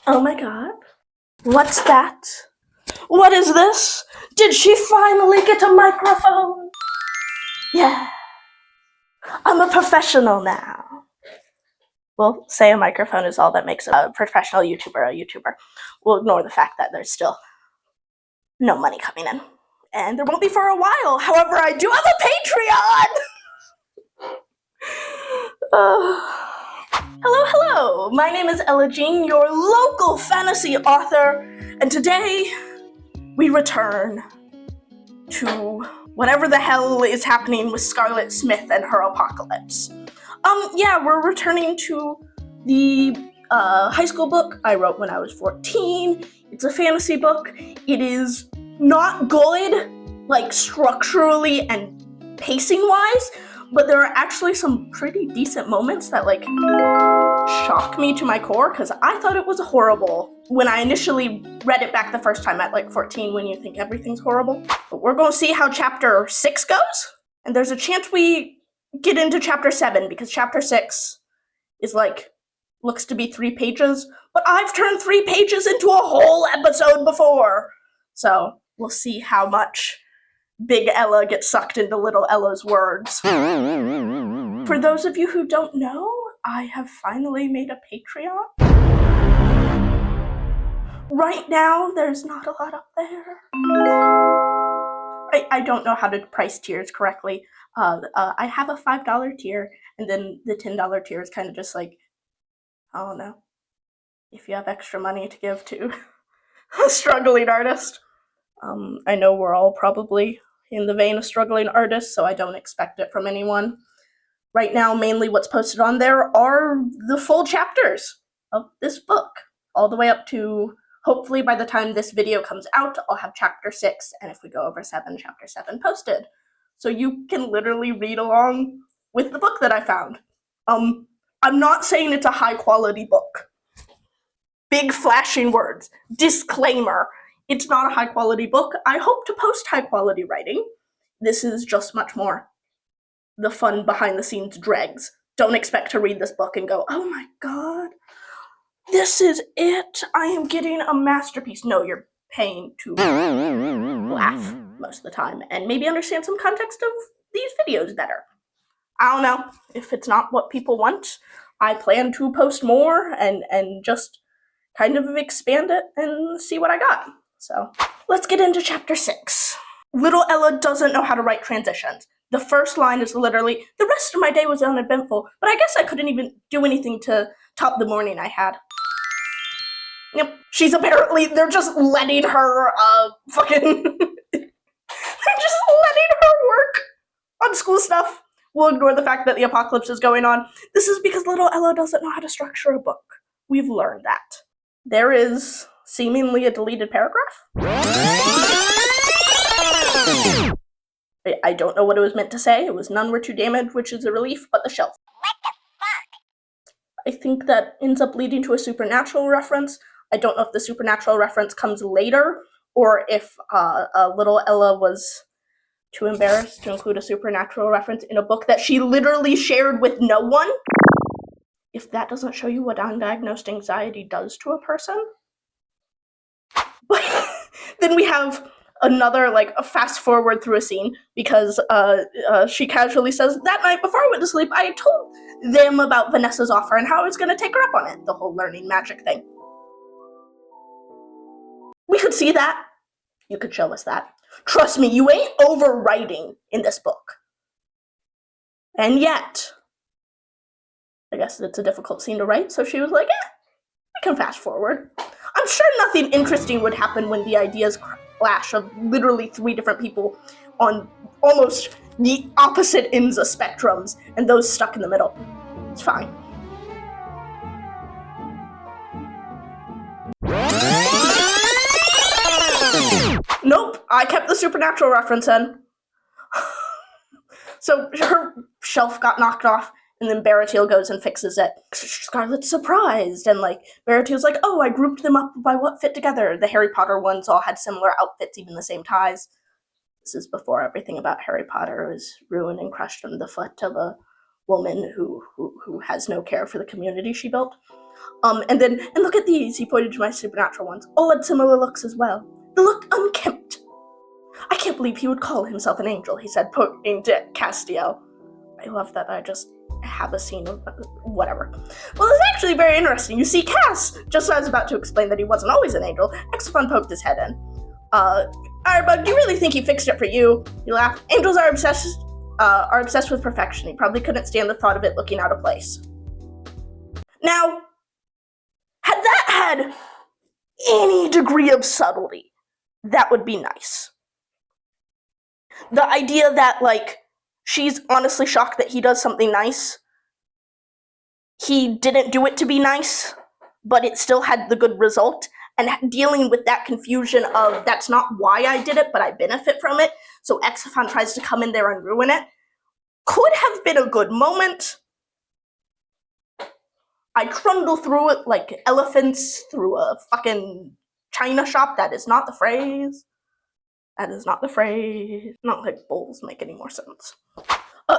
Oh my god. What's that? What is this? Did she finally get a microphone? Yeah. I'm a professional now. We'll say a microphone is all that makes a professional YouTuber a YouTuber. We'll ignore the fact that there's still no money coming in. And there won't be for a while. However, I do have a Patreon! Hello! My name is Ella Jean, your local fantasy author, and today we return to whatever the hell is happening with Scarlet Smith and her apocalypse. We're returning to the high school book I wrote when I was 14. It's a fantasy book. It is not good, like structurally and pacing-wise, but there are actually some pretty decent moments that like shock me to my core because I thought it was horrible when I initially read it back the first time at like 14 when you think everything's horrible. But we're going to see how chapter 6 goes, and there's a chance we get into chapter 7 because chapter 6 is like looks to be 3 pages, but I've turned 3 pages into a whole episode before. So we'll see how much Big Ella gets sucked into Little Ella's words. For those of you who don't know, I have finally made a Patreon. Right now, there's not a lot up there. I don't know how to price tiers correctly. I have a $5 tier, and then the $10 tier is kind of just like, I don't know, if you have extra money to give to a struggling artist. I know we're all probably in the vein of struggling artists, so I don't expect it from anyone. Right now, mainly what's posted on there are the full chapters of this book, all the way up to, hopefully by the time this video comes out, I'll have chapter 6, and if we go over 7, chapter 7 posted. So you can literally read along with the book that I found. I'm not saying it's a high-quality book. Big flashing words. Disclaimer. It's not a high-quality book. I hope to post high-quality writing. This is just much more the fun behind-the-scenes dregs. Don't expect to read this book and go, oh my god, this is it. I am getting a masterpiece. No, you're paying to laugh most of the time and maybe understand some context of these videos better. I don't know. If it's not what people want, I plan to post more and just kind of expand it and see what I got. So let's get into chapter 6. Little Ella doesn't know how to write transitions. The first line is literally, the rest of my day was uneventful, but I guess I couldn't even do anything to top the morning I had. Yep, she's apparently, they're just letting her, they're just letting her work on school stuff. We'll ignore the fact that the apocalypse is going on. This is because little Ella doesn't know how to structure a book. We've learned that. There is seemingly a deleted paragraph. I don't know what it was meant to say. It was none were too damaged, which is a relief, but the shelf. What the fuck? I think that ends up leading to a supernatural reference. I don't know if the supernatural reference comes later, or if little Ella was too embarrassed to include a supernatural reference in a book that she literally shared with no one. If that doesn't show you what undiagnosed anxiety does to a person, then we have another, like, a fast forward through a scene, because she casually says, that night before I went to sleep, I told them about Vanessa's offer and how I was going to take her up on it, the whole learning magic thing. We could see that. You could show us that. Trust me, you ain't overwriting in this book. And yet, I guess it's a difficult scene to write, so she was like, I can fast forward. I'm sure nothing interesting would happen when the ideas clash of literally 3 different people on almost the opposite ends of spectrums, and those stuck in the middle. It's fine. Nope, I kept the supernatural reference in. So her shelf got knocked off, and then Baratil goes and fixes it. Scarlet's surprised, and like Baratil's like, oh, I grouped them up by what fit together. The Harry Potter ones all had similar outfits, even the same ties. This is before everything about Harry Potter is ruined and crushed under the foot of a woman who has no care for the community she built. And look at these, he pointed to my supernatural ones. All had similar looks as well. They looked unkempt. I can't believe he would call himself an angel, he said, pointing to Castiel. I love that I just have a scene of whatever. Well, it's actually very interesting. You see, Cass, just as I was about to explain that he wasn't always an angel, Exafon poked his head in. Irebug, do you really think he fixed it for you? He laughed. Angels are obsessed with perfection. He probably couldn't stand the thought of it looking out of place. Now, had that had any degree of subtlety, that would be nice. The idea that, like, she's honestly shocked that he does something nice. He didn't do it to be nice, but it still had the good result. And dealing with that confusion of, that's not why I did it, but I benefit from it, so Exafon tries to come in there and ruin it, could have been a good moment. I trundle through it like elephants through a fucking china shop. That is not the phrase. That is not the phrase. Not like bowls make any more sense.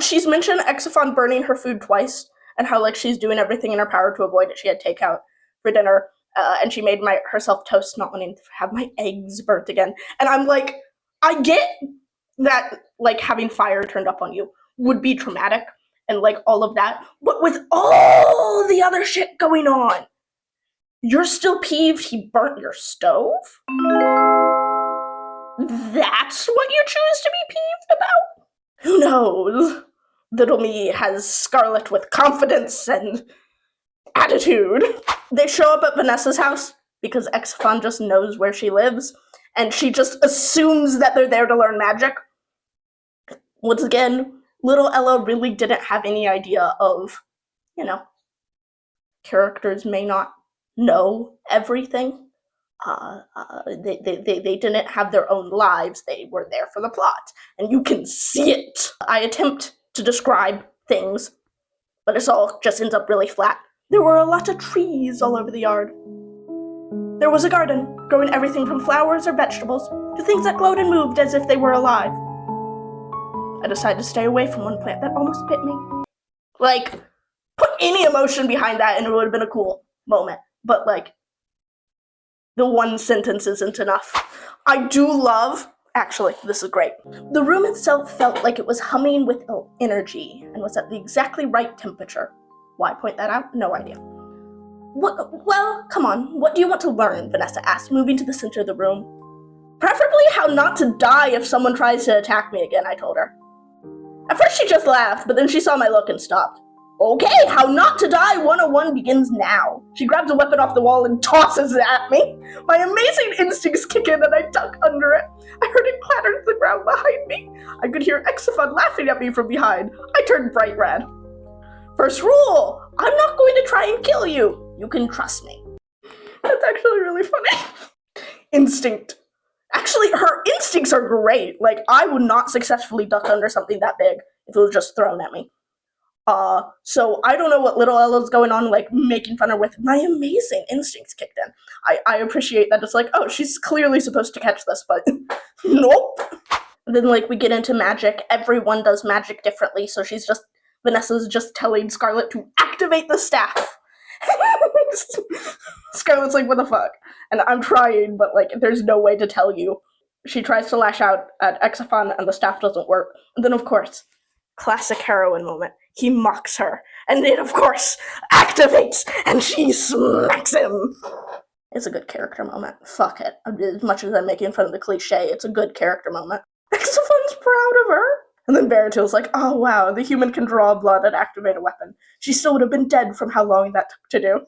She's mentioned Exafon burning her food twice, and how, like, she's doing everything in her power to avoid it. She had takeout for dinner, and she made herself toast, not wanting to have my eggs burnt again. And I'm like, I get that, like, having fire turned up on you would be traumatic, and, like, all of that. But with all the other shit going on, you're still peeved he burnt your stove? That's what you choose to be peeved about? Who knows? Little me has Scarlet with confidence and attitude. They show up at Vanessa's house because Exafon just knows where she lives, and she just assumes that they're there to learn magic. Once again, little Ella really didn't have any idea of, characters may not know everything. They didn't have their own lives. They were there for the plot, and you can see it. I attempt to describe things, but it all just ends up really flat. There were a lot of trees all over the yard. There was a garden, growing everything from flowers or vegetables to things that glowed and moved as if they were alive. I decided to stay away from one plant that almost bit me. Like, put any emotion behind that and it would have been a cool moment. But, like, the one sentence isn't enough. I do love, actually, this is great. The room itself felt like it was humming with energy and was at the exactly right temperature. Why point that out? No idea. Well, come on, what do you want to learn? Vanessa asked, moving to the center of the room. Preferably how not to die if someone tries to attack me again, I told her. At first she just laughed, but then she saw my look and stopped. Okay, how not to die 101 begins now. She grabs a weapon off the wall and tosses it at me. My amazing instincts kick in and I duck under it. I heard it clatter to the ground behind me. I could hear Exafon laughing at me from behind. I turned bright red. First rule, I'm not going to try and kill you. You can trust me. That's actually really funny. Instinct. Actually, her instincts are great. Like, I would not successfully duck under something that big if it was just thrown at me. So I don't know what little Ella's going on, like, making fun of with. My amazing instincts kicked in. I appreciate that it's like, oh, she's clearly supposed to catch this, but nope. And then, like, we get into magic. Everyone does magic differently, so Vanessa's just telling Scarlet to activate the staff. Scarlet's like, what the fuck? And I'm trying, but, like, there's no way to tell you. She tries to lash out at Exafon, and the staff doesn't work. And then, of course, classic heroine moment. He mocks her, and it, of course, activates, and she smacks him. It's a good character moment. Fuck it. As much as I'm making fun of the cliche, it's a good character moment. Exafon's proud of her. And then Baratil's like, oh wow, the human can draw blood and activate a weapon. She still would have been dead from how long that took to do.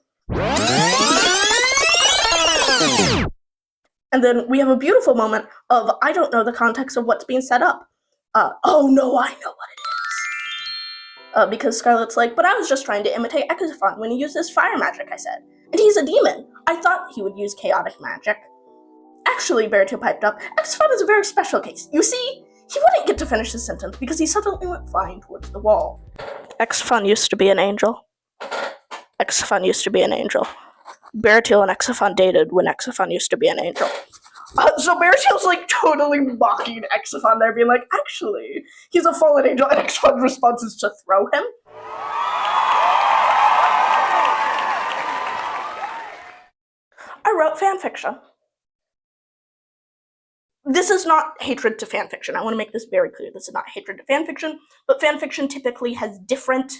And then we have a beautiful moment of, I don't know the context of what's being set up. Oh no, I know what it is. Because Scarlet's like, but I was just trying to imitate Exafon when he uses fire magic, I said. And he's a demon. I thought he would use chaotic magic. Actually, Baratil piped up, Exafon is a very special case. You see, he wouldn't get to finish his sentence because he suddenly went flying towards the wall. Exafon used to be an angel. Exafon used to be an angel. Baratil and Exafon dated when Exafon used to be an angel. So Baratil's like totally mocking Exafon there, being like, actually, he's a fallen angel, and Exafon's response is to throw him. I wrote fanfiction. This is not hatred to fanfiction. I want to make this very clear. This is not hatred to fanfiction, but fanfiction typically has different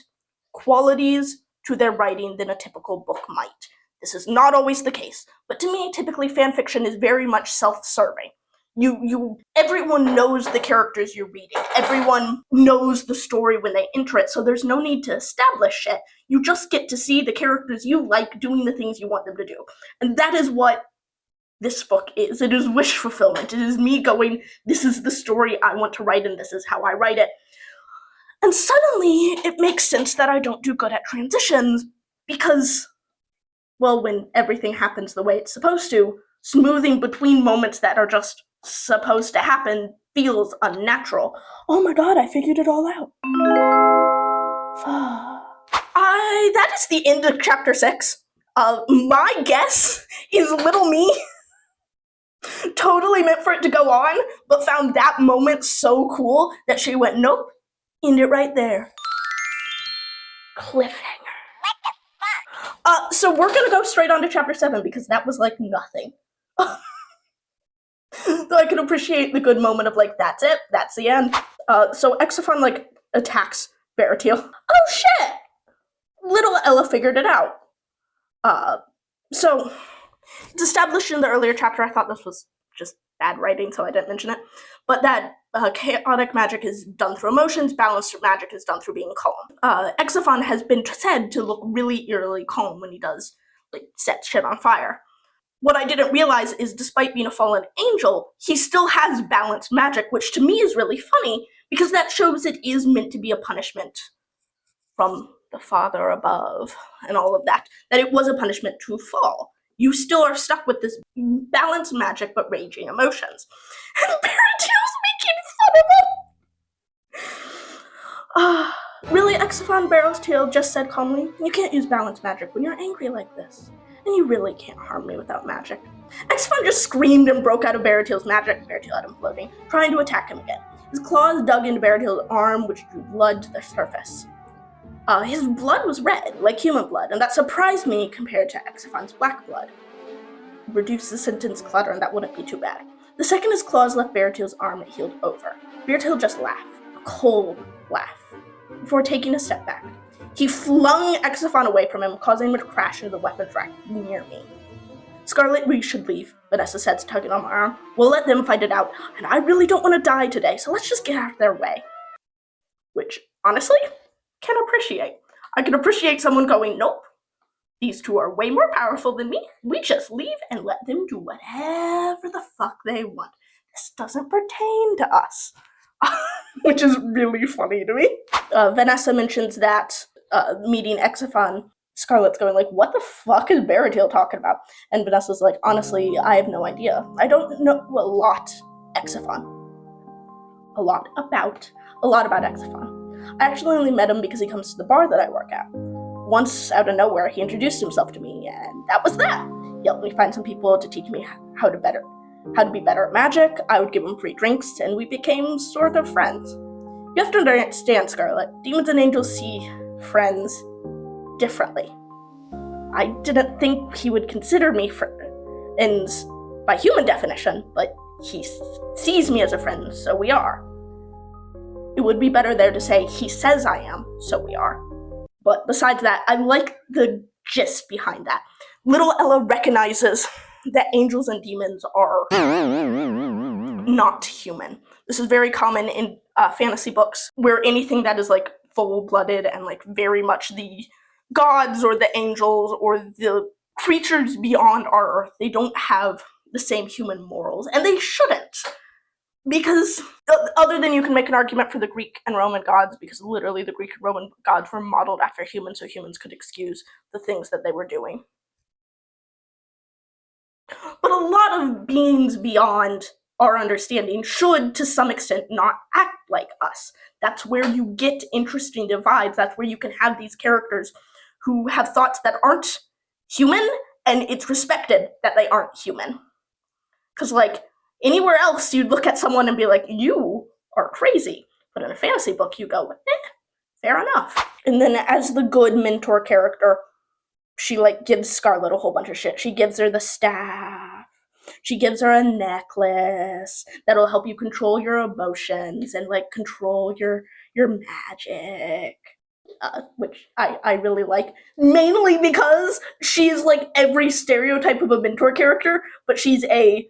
qualities to their writing than a typical book might. This is not always the case, but to me, typically fanfiction is very much self-serving. Everyone knows the characters you're reading. Everyone knows the story when they enter it, so there's no need to establish shit. You just get to see the characters you like doing the things you want them to do. And that is what this book is. It is wish fulfillment. It is me going, this is the story I want to write and this is how I write it. And suddenly it makes sense that I don't do good at transitions because, well, when everything happens the way it's supposed to, smoothing between moments that are just supposed to happen feels unnatural. Oh my god, I figured it all out. That is the end of chapter 6. My guess is little me totally meant for it to go on, but found that moment so cool that she went, nope, end it right there. Cliffhanger. What the fuck? So we're gonna go straight on to chapter 7 because that was like nothing. Though I can appreciate the good moment of like, that's it, that's the end. So Exophon like attacks Baratiel. Oh shit! Little Ella figured it out. So it's established in the earlier chapter. I thought this was just bad writing, so I didn't mention it. But that chaotic magic is done through emotions, balanced magic is done through being calm. Exophon has been said to look really eerily calm when he does like set shit on fire. What I didn't realize is despite being a fallen angel, he still has balanced magic, which to me is really funny because that shows it is meant to be a punishment from the Father above and all of that, that it was a punishment to fall. You still are stuck with this balanced magic but raging emotions. And Baratiel's making fun of him! Really, Exophon Baratiel just said calmly, you can't use balanced magic when you're angry like this. And you really can't harm me without magic. Exophon just screamed and broke out of Baratiel's magic. Baratiel had him floating, trying to attack him again. His claws dug into Baratiel's arm, which drew blood to the surface. His blood was red, like human blood, and that surprised me compared to Exophon's black blood. Reduce the sentence clutter and that wouldn't be too bad. The second his claws left Baratiel's arm, it healed over. Baratiel just laughed, a cold laugh, before taking a step back. He flung Exophon away from him, causing him to crash into the weapons rack near me. Scarlet, we should leave, Vanessa said, tugging on my arm. We'll let them fight it out, and I really don't want to die today, so let's just get out of their way. Which, honestly, can appreciate. I can appreciate someone going, nope, these two are way more powerful than me. We just leave and let them do whatever the fuck they want. This doesn't pertain to us. Which is really funny to me. Vanessa mentions that meeting Exophon, Scarlet's going like, what the fuck is Baratiel talking about? And Vanessa's like, honestly, I have no idea. I don't know a lot Exophon. A lot about Exophon. I actually only met him because he comes to the bar that I work at. Once, out of nowhere, he introduced himself to me, and that was that. He helped me find some people to teach me how to be better at magic. I would give him free drinks, and we became sort of friends. You have to understand, Scarlet, demons and angels see friends differently. I didn't think he would consider me friends by human definition, but he sees me as a friend, so we are. It would be better there to say, he says I am, so we are. But besides that, I like the gist behind that. Little Ella recognizes that angels and demons are not human. This is very common in fantasy books, where anything that is like full-blooded and like very much the gods or the angels or the creatures beyond our earth, they don't have the same human morals, and they shouldn't. Because other than you can make an argument for the Greek and Roman gods, because literally the Greek and Roman gods were modeled after humans, so humans could excuse the things that they were doing. But a lot of beings beyond our understanding should, to some extent, not act like us. That's where you get interesting divides. That's where you can have these characters who have thoughts that aren't human, and it's respected that they aren't human. Because, like, anywhere else, you'd look at someone and be like, you are crazy. But in a fantasy book, you go, fair enough. And then as the good mentor character, she like gives Scarlet a whole bunch of shit. She gives her the staff. She gives her a necklace that'll help you control your emotions and like control your magic. Which I really like, mainly because she's like every stereotype of a mentor character, but she's a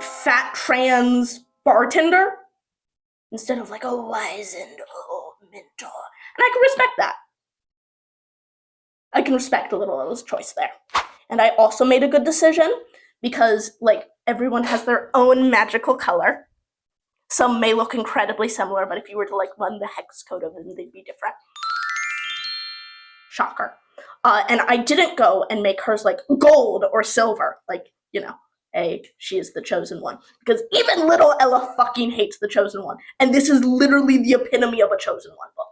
fat trans bartender instead of like a wizened old mentor. And I can respect that. I can respect a little Ella's choice there. And I also made a good decision because like everyone has their own magical color. Some may look incredibly similar, but if you were to like run the hex code of them, they'd be different. Shocker. And I didn't go and make hers like gold or silver, like, you know, she is the chosen one. Because even little Ella fucking hates the chosen one. And this is literally the epitome of a chosen one book.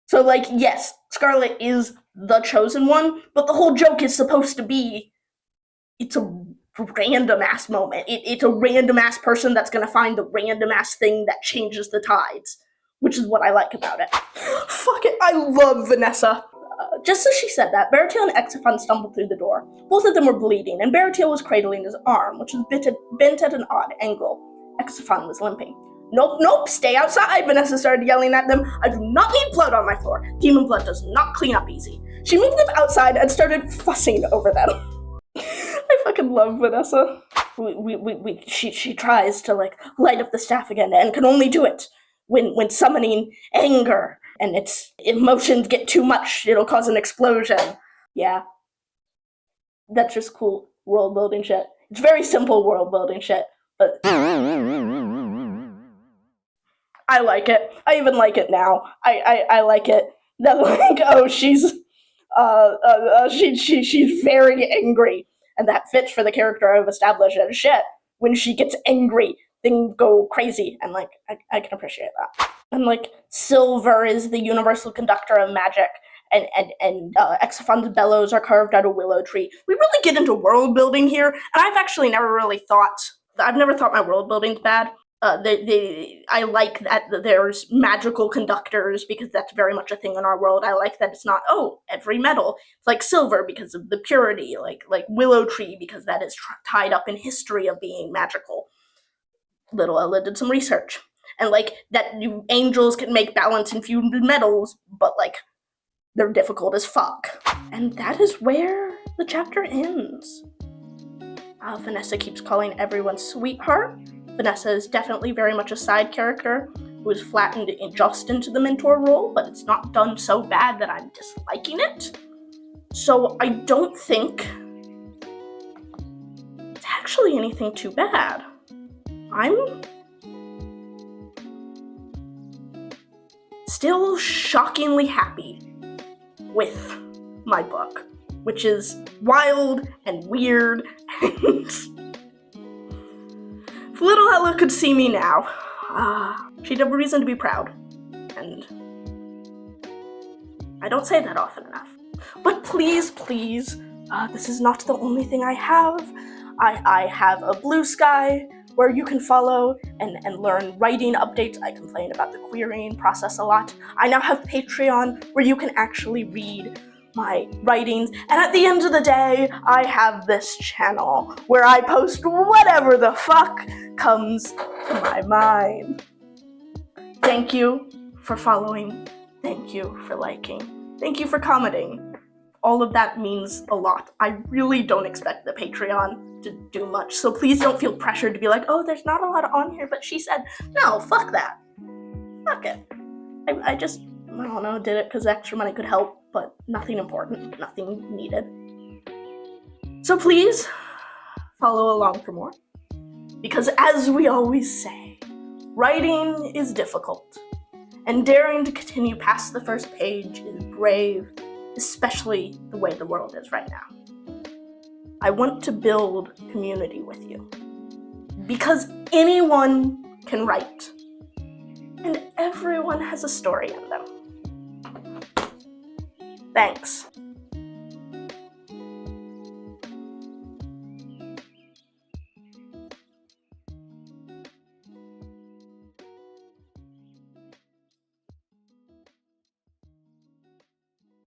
So, like, yes, Scarlet is the chosen one, but the whole joke is supposed to be it's a random ass moment. It's a random ass person that's gonna find the random ass thing that changes the tides, which is what I like about it. Fuck it, I love Vanessa. Just as she said that, Baratiel and Exophon stumbled through the door. Both of them were bleeding, and Baratiel was cradling his arm, which was bent at an odd angle. Exophon was limping. Nope, nope, stay outside, Vanessa started yelling at them. I do not need blood on my floor. Demon blood does not clean up easy. She moved them outside and started fussing over them. I fucking love Vanessa. She tries to like light up the staff again and can only do it when summoning anger and its emotions get too much, it'll cause an explosion. Yeah. That's just cool world building shit. It's very simple world building shit, but I like it. I even like it now. I like it. That like, oh, she's she's very angry, and that fits for the character I've established as shit. When she gets angry, things go crazy, and like I can appreciate that. And like silver is the universal conductor of magic, and Exophon's bellows are carved out of willow tree. We really get into world building here, and I've actually never really thought I've never thought my world building's bad. I like that there's magical conductors because that's very much a thing in our world. I like that it's not every metal. It's like silver because of the purity, like willow tree because that is tied up in history of being magical. Little Ella did some research, and like that angels can make balance infused metals, but like they're difficult as fuck. And that is where the chapter ends. Vanessa keeps calling everyone sweetheart. Vanessa is definitely very much a side character who is flattened just into the mentor role, but it's not done so bad that I'm disliking it. So I don't think it's actually anything too bad. I'm still shockingly happy with my book, which is wild and weird and if little Ella could see me now, she'd have a reason to be proud. And I don't say that often enough. But please, please, this is not the only thing I have. I have a Blue Sky where you can follow and learn writing updates. I complain about the querying process a lot. I now have Patreon where you can actually read my writings, and at the end of the day, I have this channel where I post whatever the fuck comes to my mind. Thank you for following. Thank you for liking. Thank you for commenting. All of that means a lot. I really don't expect the Patreon to do much, so please don't feel pressured to be like, oh, there's not a lot on here, but she said, no, fuck that. Fuck it. I just, I don't know, did it because extra money could help, but nothing important, nothing needed. So please, follow along for more. Because as we always say, writing is difficult, and daring to continue past the first page is brave, especially the way the world is right now. I want to build community with you, because anyone can write, and everyone has a story in them. Thanks.